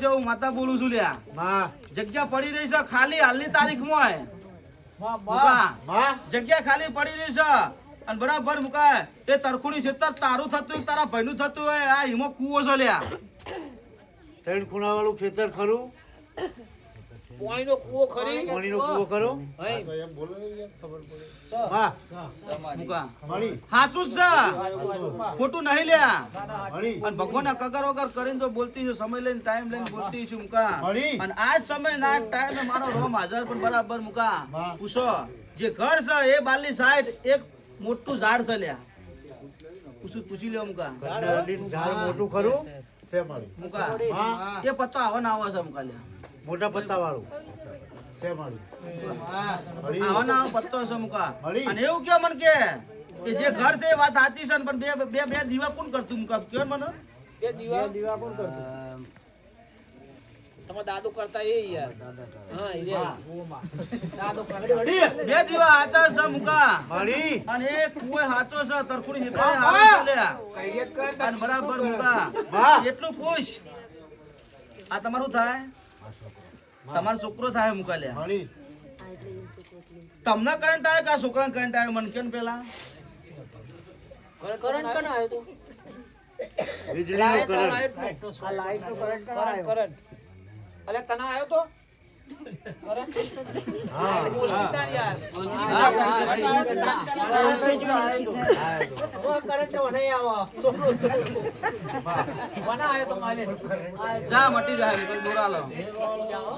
હું માતા બોલું છું લ્યા માં જગ્યા પડી રહી છે ખાલી હાલની તારીખમાં જગ્યા ખાલી પડી રહી છે અને બરાબર મુકાય એ તરખુની ખેતર તારું થતું હોય તારા ભાઈનું થતું હોય આ હિમો કૂવો છે લ્યા ત્રણ ખૂણા વાળું ખેતર ખરું પાણીનો કૂવો ખરી પાણીનો કૂવો ખરો માં મુકા મળી સાચું જ છે ખોટું નહીં લ્યા મળી અને ભગવાન કગર વગર કરીને તો બોલતી છું સમય લઈને ટાઈમ લઈને બોલતી છું મુકા મળી. અને આ જ સમય ના ટાઈમે મારો રોમ હાજર પણ બરાબર મુકા હા. પૂછો જે ઘર છે એ બારની સાઈડ એક મોટું ઝાડ છે લ્યા પૂછી લ્યો મુકા ઝાડ મોટું ખરું છે મળી મુકા માં એ પત્તો આવા ના આવા છે મુકા લ્યા મોટા પત્તા વાળું છે મળી મળી આવા ના આવા પત્તો છે મુકા મળી. અને એવું કયો મને કે જે ઘર છે એ વાત સાચી છે ને પણ બે દીવા કોણ કરતું મુકા કયો મને બે દીવા કોણ કરતું તમારા દાદુ કરતા એ યાર હા એ દાદુ કરતા બે દીવા હાચા છે મુકા મળી અને એ કોઈ હાચો છે તરખુની હિતરે આવે લ્યા અને બરાબર મુકા વાહ. એટલું પૂછ આ તમારું થાય તમારો છોકરો થાય મુકા લ્યા મળી તમને કરંટ આવે કે આ છોકરાને કરંટ આવે મને કેમ પેલા કરંટ કને આવ્યો તો વીજળીનો કરંટ આ લાઈટ નો કરંટ કરંટ અલે તને આવ્યો તો હા બોલતા યાર કોના આવ્યો તો માલે જા મટી જાય દોરા લો